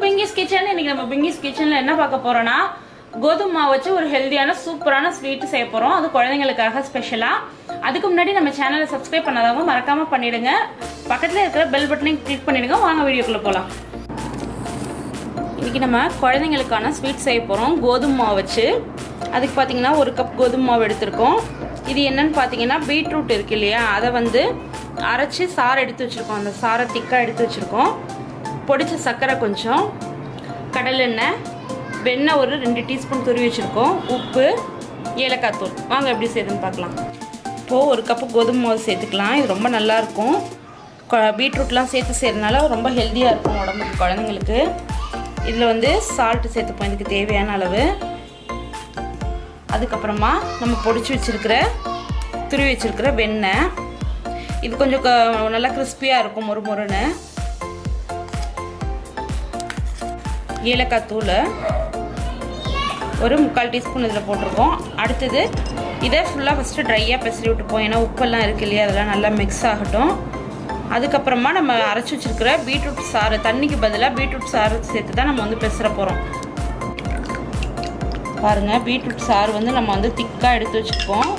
Bingiz Kitchen. இன்னைக்கு நம்ம Bingiz Kitchenல என்ன பார்க்க போறோம்னா கோதுமை மாவு வச்சு ஒரு ஹெல்தியான சூப்பரான ஸ்வீட் செய்ய போறோம். அது குழந்தைகளுக்காக ஸ்பெஷலா. அதுக்கு முன்னாடி நம்ம சேனலை சப்ஸ்கிரைப் பண்ணாதவங்க மறக்காம பண்ணிடுங்க. பக்கத்துல இருக்கிற பெல் பட்டனையும் கிளிக் பண்ணிடுங்க. வாங்க வீடியோக்குள்ள போலாம். இன்னைக்கு நம்ம குழந்தைகளுக்கான ஸ்வீட் செய்ய போறோம் கோதுமை மாவு வச்சு. அதுக்கு பாத்தீங்கன்னா 1 கப் கோதுமை மாவு எடுத்துருக்கோம். இது என்னன்னு பாத்தீங்கன்னா பீட்ரூட் இருக்கு இல்லையா, அதை வந்து அரைச்சி சாறு எடுத்து வச்சிருக்கோம். அந்த சாறை திக்கா எடுத்து வச்சிருக்கோம். பொடிச்ச சர்க்கரை கொஞ்சம், கடலெண்ணெய், வெண்ணெய் ஒரு 2 டீஸ்பூன் துருவி வச்சுருக்கோம், உப்பு, ஏலக்காய் தூள். வாங்க எப்படி செய்யுதுன்னு பார்க்கலாம். இப்போது 1 கப்பு கோதுமை மாவு சேர்த்துக்கலாம். இது ரொம்ப நல்லாயிருக்கும். பீட்ரூட்லாம் சேர்த்து செய்கிறதுனால ரொம்ப ஹெல்த்தியாக இருக்கும் உடம்புக்கு குழந்தைங்களுக்கு. இதில் வந்து சால்ட்டு சேர்த்துப்போம் இதுக்கு தேவையான அளவு. அதுக்கப்புறமா நம்ம பொடிச்சு வச்சுருக்கிற துருவி வச்சுருக்கிற வெண்ணெய். இது கொஞ்சம் நல்லா கிறிஸ்பியாக இருக்கும், மொறுமொறுன்னு. ஏலக்காய் தூள் ஒரு 3/4 டீஸ்பூன் இதில் போட்டிருக்கோம். அடுத்தது இதை ஃபுல்லாக ஃபஸ்ட்டு ட்ரையாக பெசரி விட்டுப்போம். ஏன்னா உப்பெல்லாம் இருக்குது இல்லையா, அதெல்லாம் நல்லா மிக்ஸ் ஆகட்டும். அதுக்கப்புறமா நம்ம அரைச்சி வச்சுருக்கிற பீட்ரூட் சாறு, தண்ணிக்கு பதிலாக பீட்ரூட் சாறு சேர்த்து தான் நம்ம வந்து பெசர போகிறோம். பாருங்கள், பீட்ரூட் சாறு வந்து நம்ம வந்து திக்காக எடுத்து வச்சுருக்கோம்.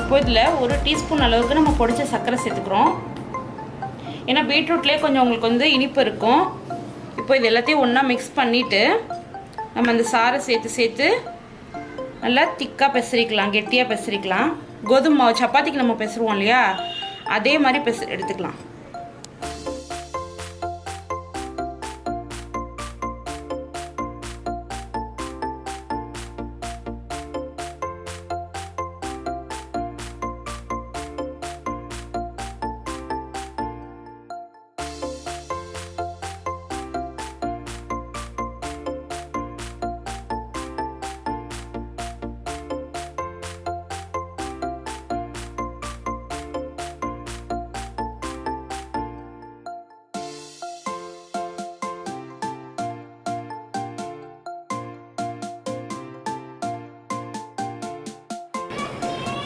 இப்போ இதில் 1 டீஸ்பூன் அளவுக்கு நம்ம பொடிச்ச சர்க்கரை சேர்த்துக்கிறோம். ஏன்னா பீட்ரூட்லேயே கொஞ்சம் உங்களுக்கு வந்து இனிப்பு இருக்கும். இப்போ இது எல்லாத்தையும் ஒன்றா மிக்ஸ் பண்ணிவிட்டு நம்ம அந்த சாறை சேர்த்து நல்லா திக்காக பெசரிக்கலாம், கெட்டியாக பெசரிக்கலாம். கோதுமை மாவு சப்பாத்திக்கு நம்ம பெசருவோம் இல்லையா, அதே மாதிரி எடுத்துக்கலாம்.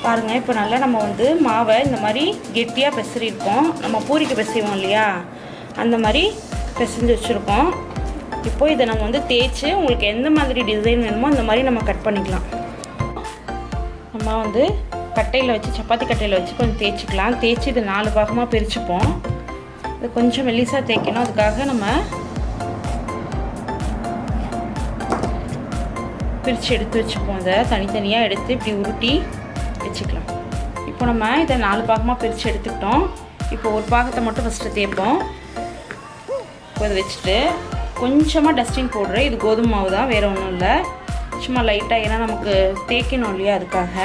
பாருங்கள், இப்போ நல்லா நம்ம வந்து மாவை இந்த மாதிரி கெட்டியாக பெசரிருக்கோம். நம்ம பூரிக்கு பெசைவோம் இல்லையா, அந்த மாதிரி பெசஞ்சு வச்சுருக்கோம். இப்போது இதை நம்ம வந்து தேய்ச்சி உங்களுக்கு எந்த மாதிரி டிசைன் வேணுமோ அந்த மாதிரி நம்ம கட் பண்ணிக்கலாம். நம்ம வந்து கட்டையில் வச்சு, சப்பாத்தி கட்டையில் வச்சு கொஞ்சம் தேய்ச்சிக்கலாம். தேய்ச்சி இதை 4 பாகமாக பிரிச்சுப்போம். இது கொஞ்சம் மெல்லிசாக தேய்க்கணும். அதுக்காக நம்ம பிரித்து எடுத்து வச்சுப்போம். இதை தனித்தனியாக எடுத்து இப்படி உருட்டி வச்சுக்கலாம். இப்போ நம்ம இதை 4 பாகமாக பிரித்து எடுத்துக்கிட்டோம். இப்போ ஒரு பாகத்தை மட்டும் ஃபஸ்ட்டு தேய்ப்போம். இப்போ இதை வச்சுட்டு கொஞ்சமாக டஸ்டிங் பவுடரு, இது கோதுமை மாவு தான், வேறு ஒன்றும் இல்லை, சும்மா லைட்டாக, ஏன்னா நமக்கு தேய்க்கணும் இல்லையா, அதுக்காக.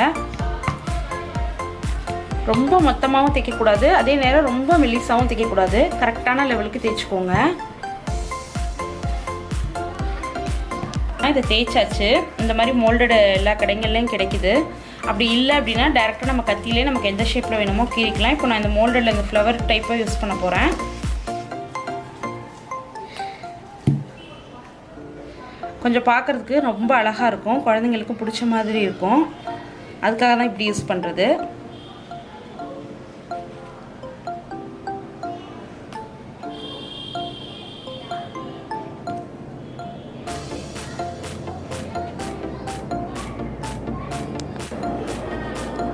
ரொம்ப மொத்தமாகவும் தேய்க்கக்கூடாது, அதே நேரம் ரொம்ப மெல்லிசாகவும் தேய்க்கக்கூடாது. கரெக்டான லெவலுக்கு தேய்ச்சிக்கோங்க. இதை தேய்ச்சாச்சு. இந்த மாதிரி மோல்டடு எல்லா கடைகள்லையும் கிடைக்குது. அப்படி இல்லை அப்படின்னா டேரெக்டாக நம்ம கத்தியிலே நமக்கு எந்த ஷேப்பில் வேணுமோ கீறிக்கலாம். இப்போ நான் இந்த மோல்டில் இந்த ஃப்ளவர் டைப்பை யூஸ் பண்ண போகிறேன். கொஞ்சம் பார்க்குறதுக்கு ரொம்ப அழகாக இருக்கும், குழந்தைங்களுக்கும் பிடிச்ச மாதிரி இருக்கும். அதுக்காக தான் இப்படி யூஸ் பண்ணுறது.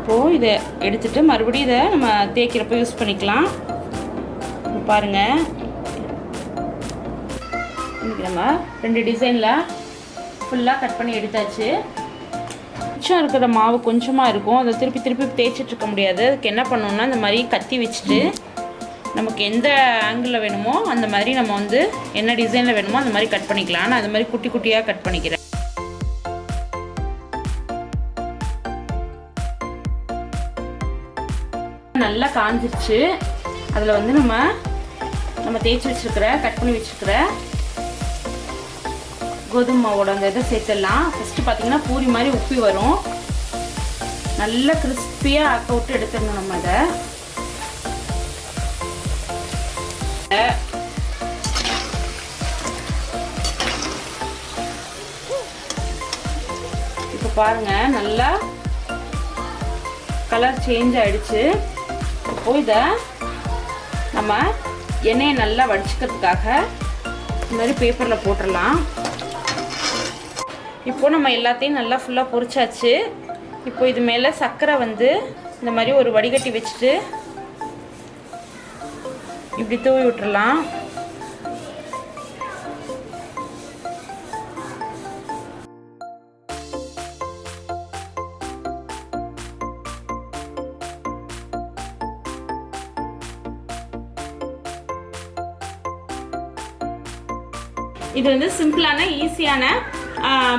இப்போது இதை எடுத்துகிட்டு மறுபடியும் இதை நம்ம தேய்க்கிறப்ப யூஸ் பண்ணிக்கலாம். பாருங்கள், இன்றைக்கி நம்ம 2 டிசைனில் ஃபுல்லாக கட் பண்ணி எடுத்தாச்சு. மிச்சம் இருக்கிற மாவு கொஞ்சமாக இருக்கும், அதை திருப்பி தேய்ச்சிட்ருக்க முடியாது. அதுக்கு என்ன பண்ணணுன்னா இந்த மாதிரி கத்தி வச்சுட்டு நமக்கு எந்த ஆங்கிளில் வேணுமோ அந்த மாதிரி நம்ம வந்து என்ன டிசைனில் வேணுமோ அந்த மாதிரி கட் பண்ணிக்கலாம். நான் அது மாதிரி குட்டி குட்டியாக கட் பண்ணிக்கிறேன். நல்லா காஞ்சிருச்சு. அதில் வந்து நம்ம தேய்ச்சி வச்சுருக்கிற, கட் பண்ணி வச்சுருக்கிற கோதுமை மாவோட அந்த இதை சேர்த்துடலாம். ஃபஸ்ட்டு பார்த்திங்கன்னா பூரி மாதிரி உப்பி வரும். நல்லா கிறிஸ்பியாக ஆக்க விட்டு எடுத்துடணும் நம்ம அதை. இப்போ பாருங்கள், நல்லா கலர் சேஞ்ச் ஆகிடுச்சு. இப்போ இதை நம்ம எண்ணெயை நல்லா வடிச்சுக்கிறதுக்காக இந்த மாதிரி பேப்பரில் போட்டுடலாம். இப்போது நம்ம எல்லாத்தையும் நல்லா ஃபுல்லாக பொரிச்சாச்சு. இப்போ இது மேலே சர்க்கரை வந்து இந்த மாதிரி ஒரு வடிகட்டி வச்சுட்டு இப்படி தூவி விட்டுறலாம். இது வந்து சிம்பிளான ஈஸியான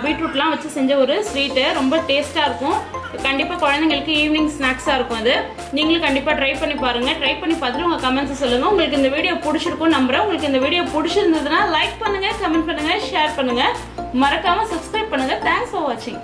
பீட்ரூட்லாம் வச்சு செஞ்ச ஒரு ஸ்வீட்டு. ரொம்ப டேஸ்ட்டாக இருக்கும். கண்டிப்பாக குழந்தைங்களுக்கு ஈவினிங் ஸ்நாக்ஸாக இருக்கும். அது நீங்களும் கண்டிப்பாக ட்ரை பண்ணி பாருங்கள். ட்ரை பண்ணி பார்த்துட்டு உங்கள் கமெண்ட்ஸை சொல்லுங்கள். உங்களுக்கு இந்த வீடியோ பிடிச்சிருக்கும் நம்புகிறேன். உங்களுக்கு இந்த வீடியோ பிடிச்சிருந்ததுன்னா லைக் பண்ணுங்கள், கமெண்ட் பண்ணுங்கள், ஷேர் பண்ணுங்கள். மறக்காமல் சப்ஸ்கிரைப் பண்ணுங்கள். தேங்க்ஸ் ஃபார் வாட்சிங்.